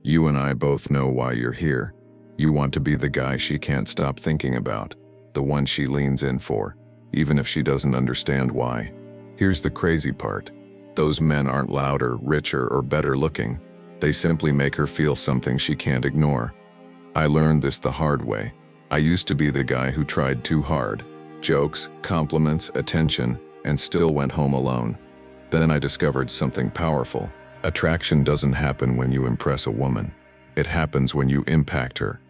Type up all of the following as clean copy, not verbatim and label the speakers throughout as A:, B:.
A: You and I both know why you're here. You want to be the guy she can't stop thinking about, the one she leans in for, even if she doesn't understand why. Here's the crazy part. Those men aren't louder, richer, or better looking. They simply make her feel something she can't ignore. I learned this the hard way. I used to be the guy who tried too hard. Jokes, compliments, attention, and still went home alone. Then I discovered something powerful. Attraction doesn't happen when you impress a woman. It happens when you impact her.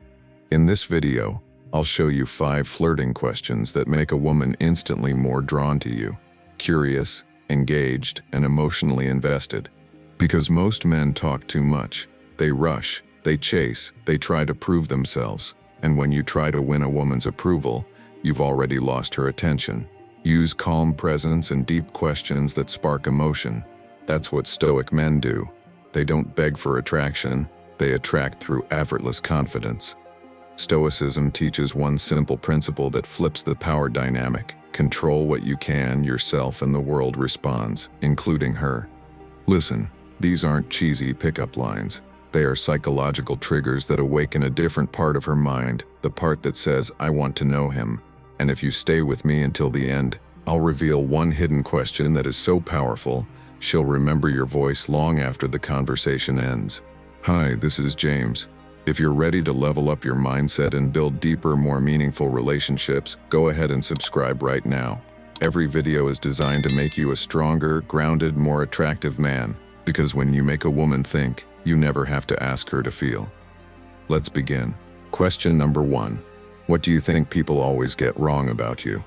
A: In this video, I'll show you 5 flirting questions that make a woman instantly more drawn to you. Curious, engaged, and emotionally invested. Because most men talk too much. They rush, they chase, they try to prove themselves. And when you try to win a woman's approval, you've already lost her attention. Use calm presence and deep questions that spark emotion. That's what Stoic men do. They don't beg for attraction, they attract through effortless confidence. Stoicism teaches one simple principle that flips the power dynamic. Control what you can yourself and the world responds, including her. Listen, these aren't cheesy pickup lines. They are psychological triggers that awaken a different part of her mind, the part that says, I want to know him. And if you stay with me until the end, I'll reveal one hidden question that is so powerful, she'll remember your voice long after the conversation ends. Hi, this is James. If you're ready to level up your mindset and build deeper, more meaningful relationships, go ahead and subscribe right now. Every video is designed to make you a stronger, grounded, more attractive man, because when you make a woman think, you never have to ask her to feel. Let's begin. Question number 1. What do you think people always get wrong about you?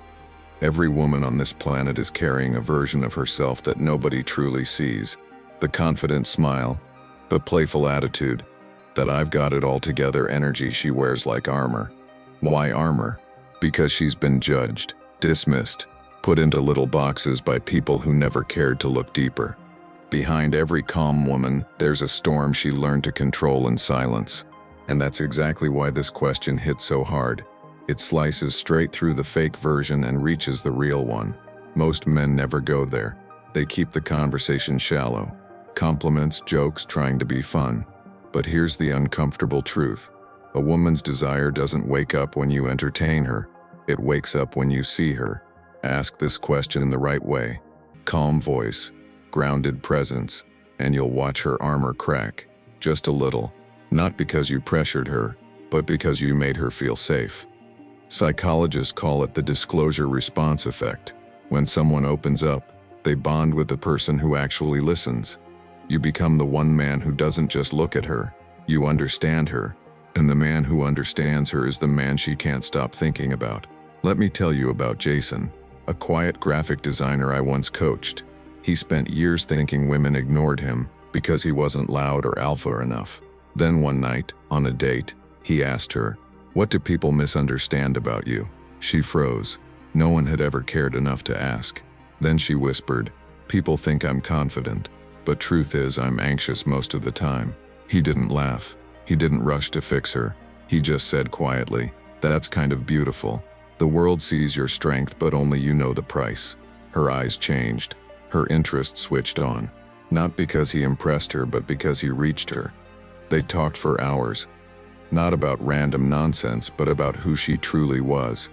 A: Every woman on this planet is carrying a version of herself that nobody truly sees. The confident smile, the playful attitude, that I've got it all together energy she wears like armor. Why armor? Because she's been judged, dismissed, put into little boxes by people who never cared to look deeper. Behind every calm woman, there's a storm she learned to control in silence. And that's exactly why this question hits so hard. It slices straight through the fake version and reaches the real one. Most men never go there. They keep the conversation shallow. Compliments, jokes, trying to be fun. But here's the uncomfortable truth. A woman's desire doesn't wake up when you entertain her. It wakes up when you see her. Ask this question the right way. Calm voice, grounded presence, and you'll watch her armor crack. Just a little. Not because you pressured her, but because you made her feel safe. Psychologists call it the disclosure response effect. When someone opens up, they bond with the person who actually listens. You become the one man who doesn't just look at her, you understand her, and the man who understands her is the man she can't stop thinking about. Let me tell you about Jason, a quiet graphic designer I once coached. He spent years thinking women ignored him because he wasn't loud or alpha enough. Then one night, on a date, he asked her, "What do people misunderstand about you?" She froze. No one had ever cared enough to ask. Then she whispered, "People think I'm confident. But truth is, I'm anxious most of the time." He didn't laugh. He didn't rush to fix her. He just said quietly, "That's kind of beautiful. The world sees your strength, but only you know the price." Her eyes changed. Her interest switched on. Not because he impressed her, but because he reached her. They talked for hours. Not about random nonsense, but about who she truly was.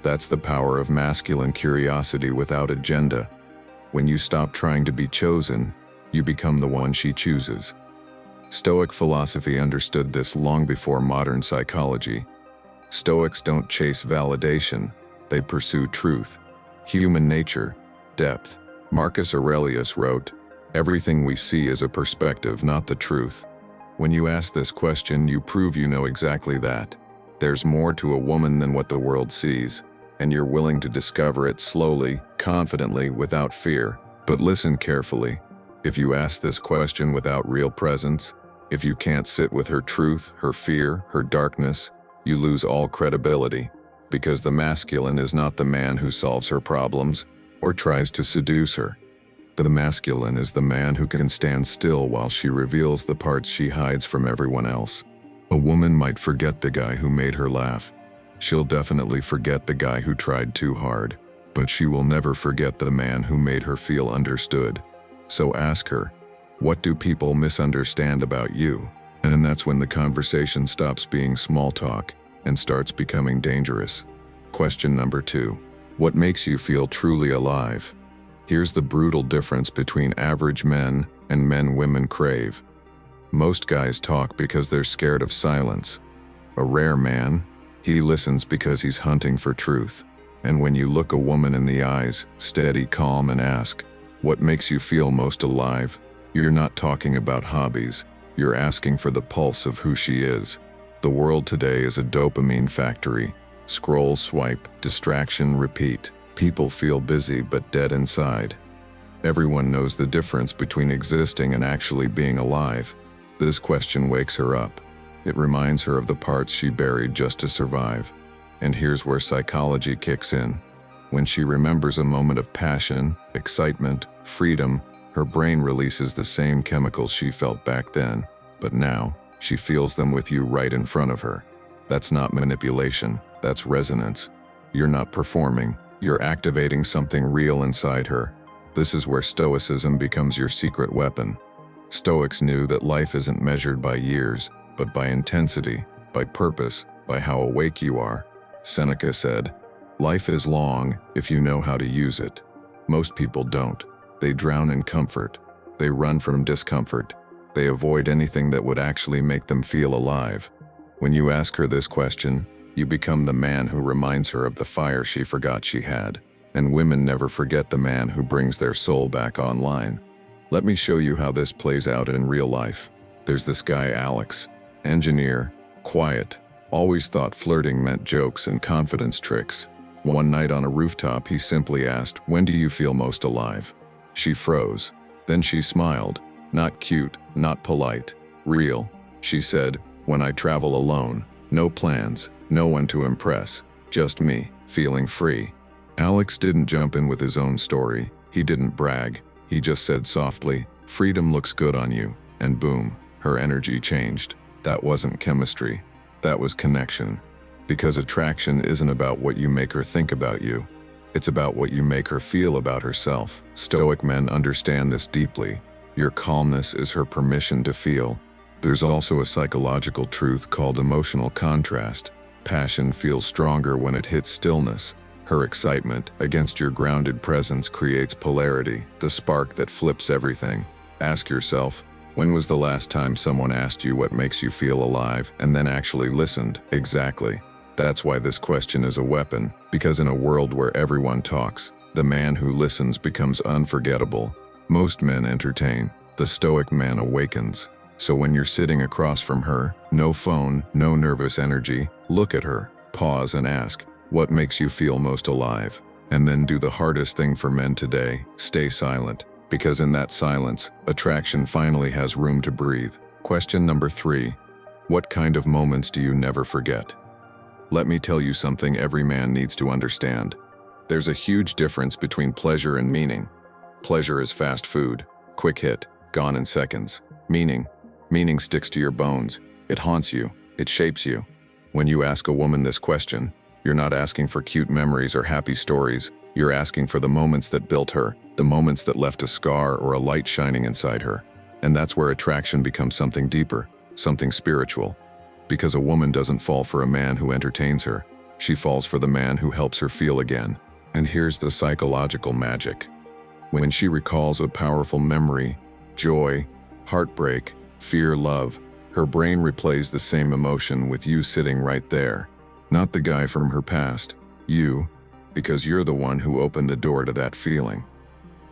A: That's the power of masculine curiosity without agenda. When you stop trying to be chosen, you become the one she chooses. Stoic philosophy understood this long before modern psychology. Stoics don't chase validation, they pursue truth. Human nature, depth. Marcus Aurelius wrote, "Everything we see is a perspective, not the truth." When you ask this question, you prove you know exactly that. There's more to a woman than what the world sees, and you're willing to discover it slowly, confidently, without fear. But listen carefully. If you ask this question without real presence, if you can't sit with her truth, her fear, her darkness, you lose all credibility. Because the masculine is not the man who solves her problems or tries to seduce her. The masculine is the man who can stand still while she reveals the parts she hides from everyone else. A woman might forget the guy who made her laugh. She'll definitely forget the guy who tried too hard. But she will never forget the man who made her feel understood. So ask her, what do people misunderstand about you? And that's when the conversation stops being small talk and starts becoming dangerous. Question number 2. What makes you feel truly alive? Here's the brutal difference between average men and men women crave. Most guys talk because they're scared of silence. A rare man, he listens because he's hunting for truth. And when you look a woman in the eyes, steady, calm, and ask, "What makes you feel most alive?" you're not talking about hobbies. You're asking for the pulse of who she is. The world today is a dopamine factory. Scroll, swipe, distraction, repeat. People feel busy but dead inside. Everyone knows the difference between existing and actually being alive. This question wakes her up. It reminds her of the parts she buried just to survive. And here's where psychology kicks in. When she remembers a moment of passion, excitement, freedom, her brain releases the same chemicals she felt back then. But now, she feels them with you right in front of her. That's not manipulation, that's resonance. You're not performing, you're activating something real inside her. This is where Stoicism becomes your secret weapon. Stoics knew that life isn't measured by years, but by intensity, by purpose, by how awake you are. Seneca said, "Life is long if you know how to use it." Most people don't. They drown in comfort. They run from discomfort. They avoid anything that would actually make them feel alive. When you ask her this question, you become the man who reminds her of the fire she forgot she had. And women never forget the man who brings their soul back online. Let me show you how this plays out in real life. There's this guy Alex, engineer, quiet, always thought flirting meant jokes and confidence tricks. One night on a rooftop, he simply asked, "When do you feel most alive?" She froze. Then she smiled. Not cute, not polite, real. She said, "When I travel alone, no plans, no one to impress, just me, feeling free." Alex didn't jump in with his own story. He didn't brag. He just said softly, "Freedom looks good on you." And boom, her energy changed. That wasn't chemistry. That was connection. Because attraction isn't about what you make her think about you. It's about what you make her feel about herself. Stoic men understand this deeply. Your calmness is her permission to feel. There's also a psychological truth called emotional contrast. Passion feels stronger when it hits stillness. Her excitement against your grounded presence creates polarity, the spark that flips everything. Ask yourself, when was the last time someone asked you what makes you feel alive and then actually listened? Exactly. That's why this question is a weapon, because in a world where everyone talks, the man who listens becomes unforgettable. Most men entertain. The Stoic man awakens. So when you're sitting across from her, no phone, no nervous energy, look at her, pause and ask, "What makes you feel most alive?" And then do the hardest thing for men today, stay silent. Because in that silence, attraction finally has room to breathe. Question number 3. What kind of moments do you never forget? Let me tell you something every man needs to understand. There's a huge difference between pleasure and meaning. Pleasure is fast food, quick hit, gone in seconds. Meaning sticks to your bones. It haunts you. It shapes you. When you ask a woman this question, you're not asking for cute memories or happy stories. You're asking for the moments that built her, the moments that left a scar or a light shining inside her. And that's where attraction becomes something deeper, something spiritual. Because a woman doesn't fall for a man who entertains her. She falls for the man who helps her feel again. And here's the psychological magic. When she recalls a powerful memory, joy, heartbreak, fear, love, her brain replays the same emotion with you sitting right there. Not the guy from her past, you, because you're the one who opened the door to that feeling.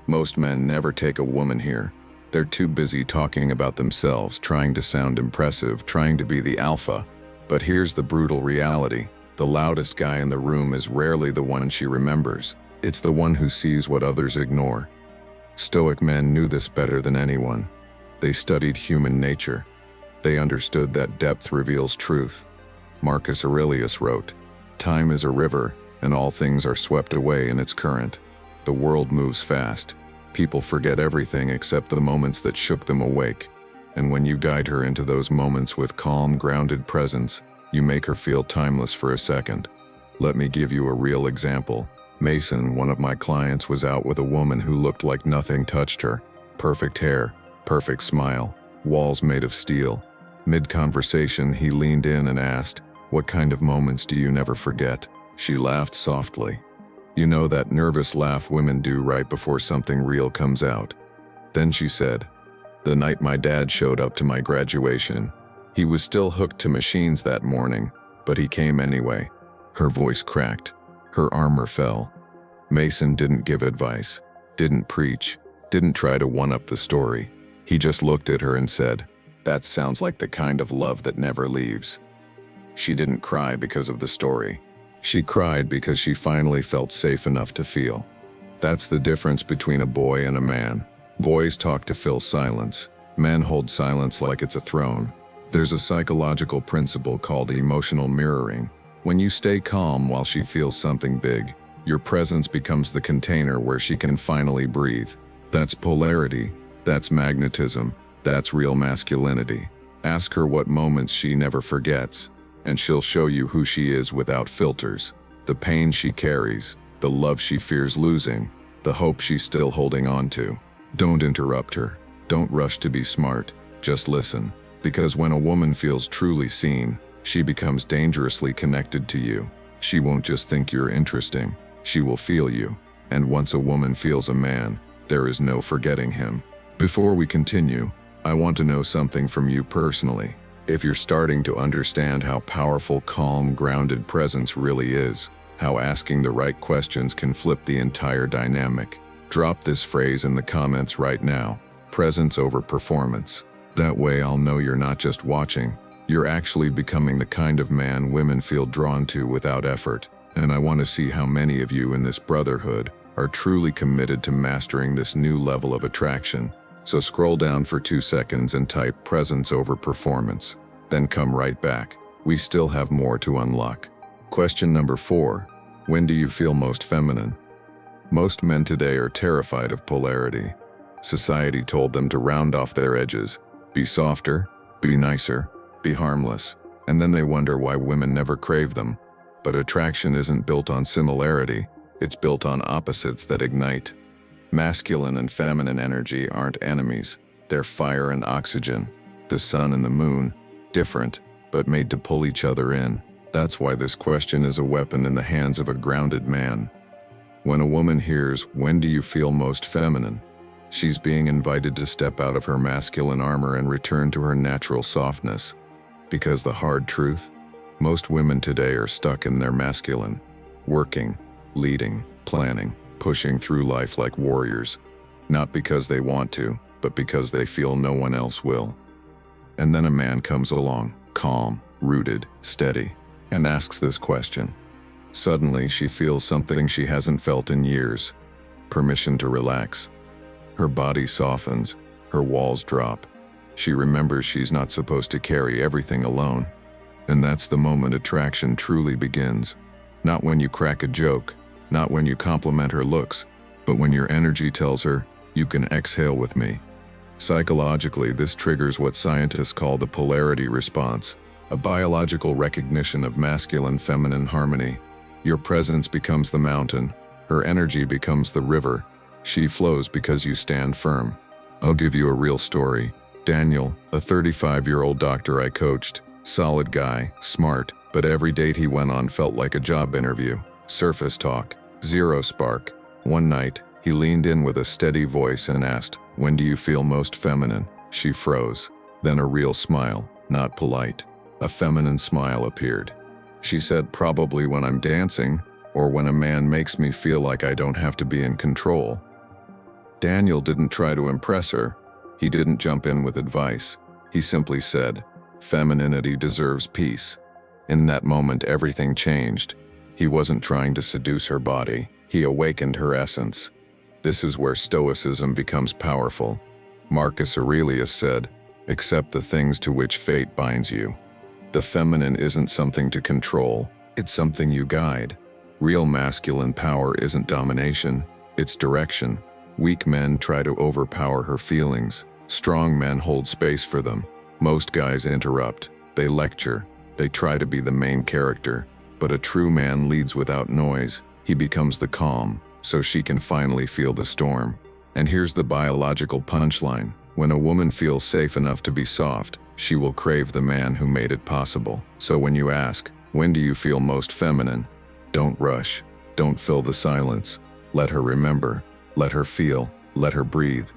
A: Most men never take a woman here. They're too busy talking about themselves, trying to sound impressive, trying to be the alpha. But here's the brutal reality. The loudest guy in the room is rarely the one she remembers. It's the one who sees what others ignore. Stoic men knew this better than anyone. They studied human nature. They understood that depth reveals truth. Marcus Aurelius wrote, "Time is a river, and all things are swept away in its current." The world moves fast. People forget everything except the moments that shook them awake. And when you guide her into those moments with calm, grounded presence, you make her feel timeless for a second. Let me give you a real example. Mason, one of my clients, was out with a woman who looked like nothing touched her. Perfect hair, perfect smile, walls made of steel. Mid-conversation, he leaned in and asked, "What kind of moments do you never forget?" She laughed softly. You know, that nervous laugh women do right before something real comes out. Then she said, "The night my dad showed up to my graduation. He was still hooked to machines that morning, but he came anyway." Her voice cracked. Her armor fell. Mason didn't give advice, didn't preach, didn't try to one-up the story. He just looked at her and said, "That sounds like the kind of love that never leaves." She didn't cry because of the story. She cried because she finally felt safe enough to feel. That's the difference between a boy and a man. Boys talk to fill silence. Men hold silence like it's a throne. There's a psychological principle called emotional mirroring. When you stay calm while she feels something big, your presence becomes the container where she can finally breathe. That's polarity. That's magnetism. That's real masculinity. Ask her what moments she never forgets, and she'll show you who she is without filters. The pain she carries, the love she fears losing, the hope she's still holding on to. Don't interrupt her. Don't rush to be smart. Just listen. Because when a woman feels truly seen, she becomes dangerously connected to you. She won't just think you're interesting. She will feel you. And once a woman feels a man, there is no forgetting him. Before we continue, I want to know something from you personally. If you're starting to understand how powerful, calm, grounded presence really is, how asking the right questions can flip the entire dynamic, drop this phrase in the comments right now: presence over performance. That way I'll know you're not just watching, you're actually becoming the kind of man women feel drawn to without effort. And I want to see how many of you in this brotherhood are truly committed to mastering this new level of attraction. So scroll down for 2 seconds and type presence over performance. Then come right back. We still have more to unlock. Question number 4. When do you feel most feminine? Most men today are terrified of polarity. Society told them to round off their edges, be softer, be nicer, be harmless, and then they wonder why women never crave them. But attraction isn't built on similarity, it's built on opposites that ignite. Masculine and feminine energy aren't enemies, they're fire and oxygen. The sun and the moon, different, but made to pull each other in. That's why this question is a weapon in the hands of a grounded man. When a woman hears, "When do you feel most feminine?" she's being invited to step out of her masculine armor and return to her natural softness. Because the hard truth, most women today are stuck in their masculine, working, leading, planning, pushing through life like warriors, not because they want to, but because they feel no one else will. And then a man comes along, calm, rooted, steady, and asks this question. Suddenly she feels something she hasn't felt in years: permission to relax. Her body softens, her walls drop. She remembers she's not supposed to carry everything alone. And that's the moment attraction truly begins. Not when you crack a joke, not when you compliment her looks, but when your energy tells her, "You can exhale with me." Psychologically, this triggers what scientists call the polarity response, a biological recognition of masculine-feminine harmony. Your presence becomes the mountain, her energy becomes the river. She flows because you stand firm. I'll give you a real story. Daniel, a 35-year-old doctor I coached, solid guy, smart, but every date he went on felt like a job interview. Surface talk, zero spark. One night, he leaned in with a steady voice and asked, "When do you feel most feminine?" She froze. Then a real smile, not polite. A feminine smile appeared. She said, "Probably when I'm dancing, or when a man makes me feel like I don't have to be in control." Daniel didn't try to impress her. He didn't jump in with advice. He simply said, "Femininity deserves peace." In that moment, everything changed. He wasn't trying to seduce her body. He awakened her essence. This is where Stoicism becomes powerful. Marcus Aurelius said, "Accept the things to which fate binds you." The feminine isn't something to control, it's something you guide. Real masculine power isn't domination, it's direction. Weak men try to overpower her feelings. Strong men hold space for them. Most guys interrupt, they lecture, they try to be the main character. But a true man leads without noise. He becomes the calm, so she can finally feel the storm. And here's the biological punchline. When a woman feels safe enough to be soft, She will crave the man who made it possible. So when you ask, when do you feel most feminine? Don't rush. Don't fill the silence. Let her remember. Let her feel. Let her breathe.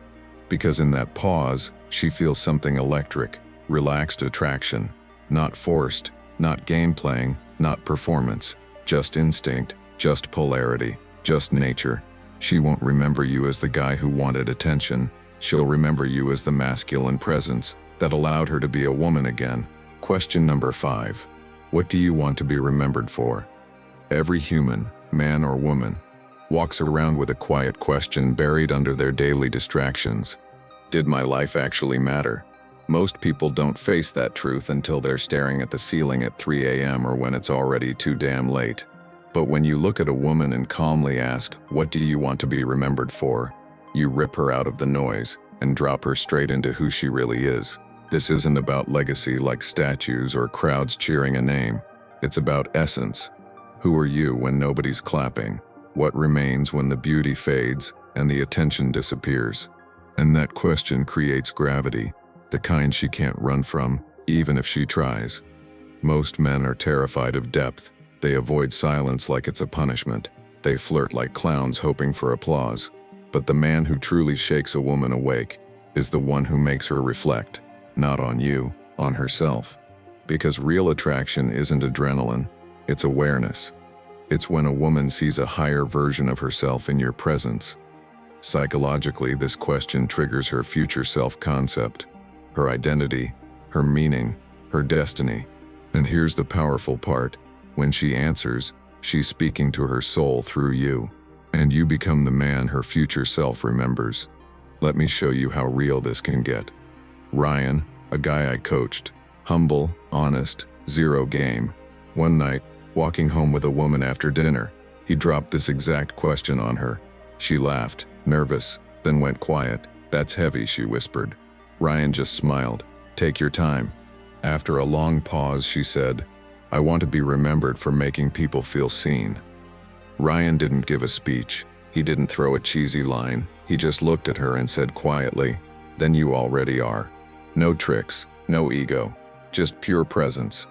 A: Because in that pause, she feels something electric, relaxed attraction. Not forced, not game playing, not performance. Just instinct, just polarity, just nature. She won't remember you as the guy who wanted attention. She'll remember you as the masculine presence that allowed her to be a woman again. Question number 5. What do you want to be remembered for? Every human, man or woman, walks around with a quiet question buried under their daily distractions. Did my life actually matter? Most people don't face that truth until they're staring at the ceiling at 3 a.m. or when it's already too damn late. But when you look at a woman and calmly ask, what do you want to be remembered for? You rip her out of the noise and drop her straight into who she really is. This isn't about legacy like statues or crowds cheering a name. It's about essence. Who are you when nobody's clapping? What remains when the beauty fades and the attention disappears? And that question creates gravity, the kind she can't run from, even if she tries. Most men are terrified of depth. They avoid silence like it's a punishment. They flirt like clowns hoping for applause. But the man who truly shakes a woman awake is the one who makes her reflect, not on you, on herself. Because real attraction isn't adrenaline, it's awareness. It's when a woman sees a higher version of herself in your presence. Psychologically, this question triggers her future self-concept, her identity, her meaning, her destiny. And here's the powerful part. When she answers, she's speaking to her soul through you. And you become the man her future self remembers. Let me show you how real this can get. Ryan, a guy I coached, humble, honest, zero game. One night, walking home with a woman after dinner, he dropped this exact question on her. She laughed, nervous, then went quiet. That's heavy, she whispered. Ryan just smiled. Take your time. After a long pause, she said, I want to be remembered for making people feel seen. Ryan didn't give a speech. He didn't throw a cheesy line. He just looked at her and said quietly, then you already are. No tricks, no ego, just pure presence.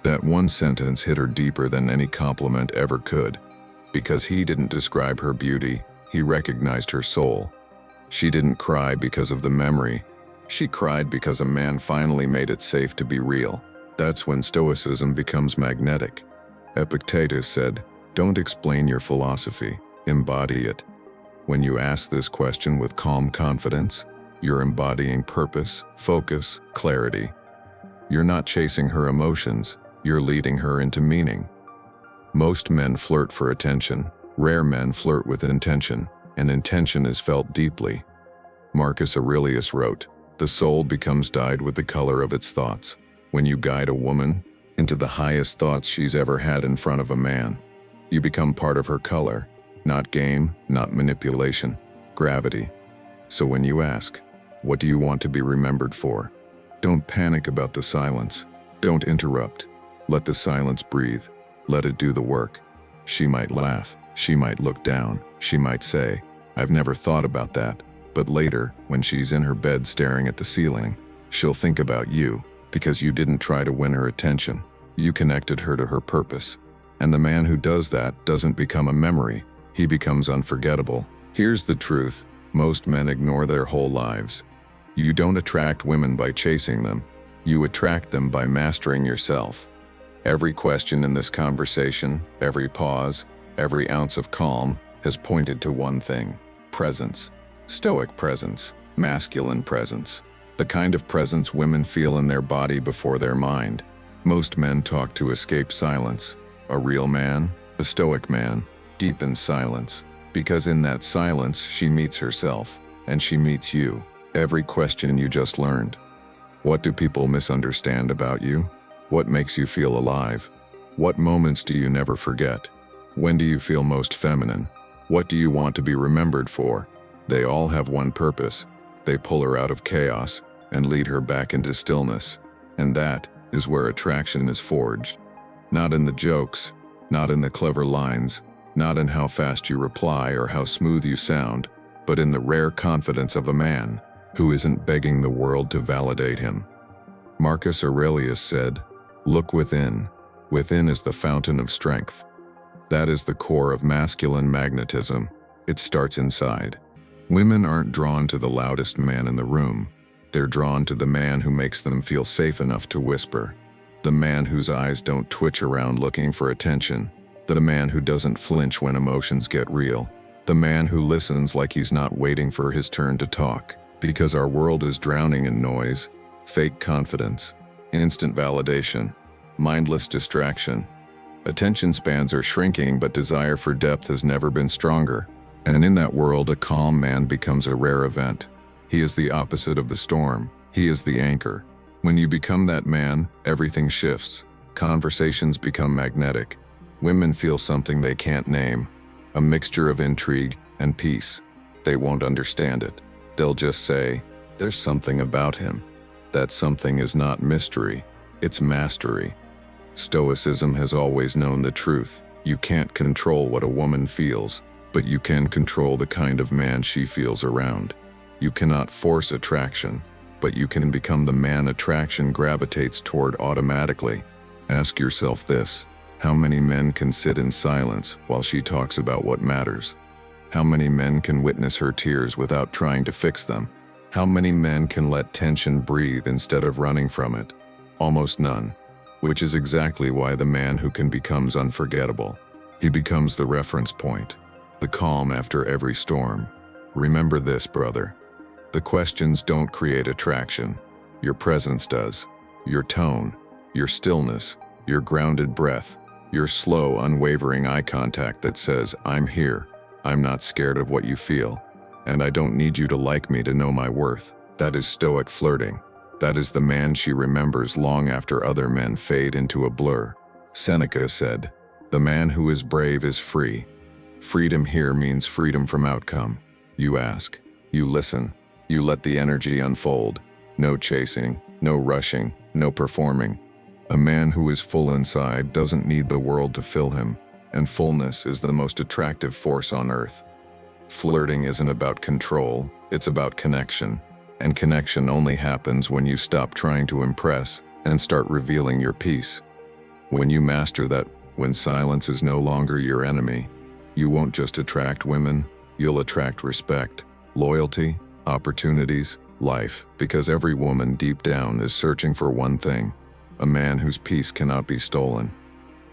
A: That one sentence hit her deeper than any compliment ever could. Because he didn't describe her beauty, he recognized her soul. She didn't cry because of the memory. She cried because a man finally made it safe to be real. That's when Stoicism becomes magnetic. Epictetus said, don't explain your philosophy, embody it. When you ask this question with calm confidence, you're embodying purpose, focus, clarity. You're not chasing her emotions, you're leading her into meaning. Most men flirt for attention. Rare men flirt with intention, and intention is felt deeply. Marcus Aurelius wrote, the soul becomes dyed with the color of its thoughts. When you guide a woman into the highest thoughts she's ever had in front of a man, you become part of her color, not game, not manipulation, gravity. So when you ask, what do you want to be remembered for? Don't panic about the silence. Don't interrupt. Let the silence breathe. Let it do the work. She might laugh. She might look down. She might say, I've never thought about that. But later, when she's in her bed staring at the ceiling, she'll think about you because you didn't try to win her attention. You connected her to her purpose. And the man who does that doesn't become a memory. He becomes unforgettable. Here's the truth. Most men ignore their whole lives. You don't attract women by chasing them. You attract them by mastering yourself. Every question in this conversation, every pause, every ounce of calm has pointed to one thing: presence. Stoic presence, masculine presence. The kind of presence women feel in their body before their mind. Most men talk to escape silence. A real man, a stoic man, deepens silence. Because in that silence, she meets herself, and she meets you. Every question you just learned. What do people misunderstand about you? What makes you feel alive? What moments do you never forget? When do you feel most feminine? What do you want to be remembered for? They all have one purpose. They pull her out of chaos and lead her back into stillness. And that is where attraction is forged. Not in the jokes, not in the clever lines, not in how fast you reply or how smooth you sound, but in the rare confidence of a man who isn't begging the world to validate him. Marcus Aurelius said, "Look within. Within is the fountain of strength." That is the core of masculine magnetism. It starts inside. Women aren't drawn to the loudest man in the room. They're drawn to the man who makes them feel safe enough to whisper. The man whose eyes don't twitch around looking for attention. The man who doesn't flinch when emotions get real. The man who listens like he's not waiting for his turn to talk. Because our world is drowning in noise, fake confidence, instant validation, mindless distraction. Attention spans are shrinking, but desire for depth has never been stronger. And in that world, a calm man becomes a rare event. He is the opposite of the storm. He is the anchor. When you become that man, everything shifts. Conversations become magnetic. Women feel something they can't name, a mixture of intrigue and peace. They won't understand it. They'll just say, "There's something about him." That something is not mystery, it's mastery. Stoicism has always known the truth. You can't control what a woman feels, but you can control the kind of man she feels around. You cannot force attraction, but you can become the man attraction gravitates toward automatically. Ask yourself this: how many men can sit in silence while she talks about what matters? How many men can witness her tears without trying to fix them? How many men can let tension breathe instead of running from it? Almost none. Which is exactly why the man who can becomes unforgettable. He becomes the reference point, the calm after every storm. Remember this, brother. The questions don't create attraction. Your presence does. Your tone, your stillness, your grounded breath, your slow, unwavering eye contact that says, "I'm here. I'm not scared of what you feel. And I don't need you to like me to know my worth." That is Stoic flirting. That is the man she remembers long after other men fade into a blur. Seneca said, "The man who is brave is free." Freedom here means freedom from outcome. You ask, you listen, you let the energy unfold. No chasing, no rushing, no performing. A man who is full inside doesn't need the world to fill him, and fullness is the most attractive force on earth. Flirting isn't about control, it's about connection. And connection only happens when you stop trying to impress and start revealing your peace. When you master that, when silence is no longer your enemy, you won't just attract women, you'll attract respect, loyalty, opportunities, life, because every woman deep down is searching for one thing: a man whose peace cannot be stolen.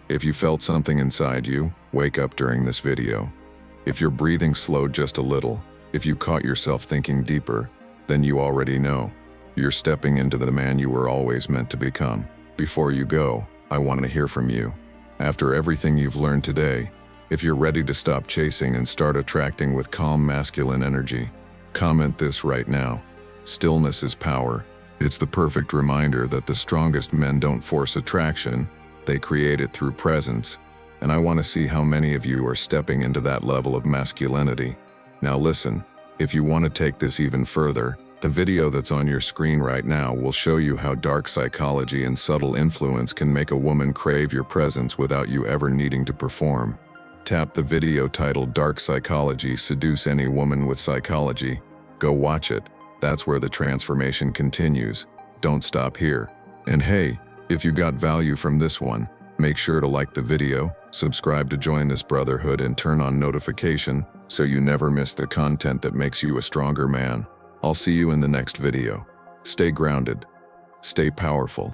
A: If you felt something inside you, wake up during this video. If your breathing slowed just a little, if you caught yourself thinking deeper, then you already know. You're stepping into the man you were always meant to become. Before you go, I want to hear from you. After everything you've learned today, if you're ready to stop chasing and start attracting with calm masculine energy, comment this right now. Stillness is power. It's the perfect reminder that the strongest men don't force attraction, they create it through presence. And I want to see how many of you are stepping into that level of masculinity. Now listen, if you want to take this even further, the video that's on your screen right now will show you how dark psychology and subtle influence can make a woman crave your presence without you ever needing to perform. Tap the video titled "Dark Psychology Seduce Any Woman with Psychology." Go watch it. That's where the transformation continues. Don't stop here. And hey, if you got value from this one, make sure to like the video, subscribe to join this brotherhood, and turn on notification so you never miss the content that makes you a stronger man. I'll see you in the next video. Stay grounded. Stay powerful.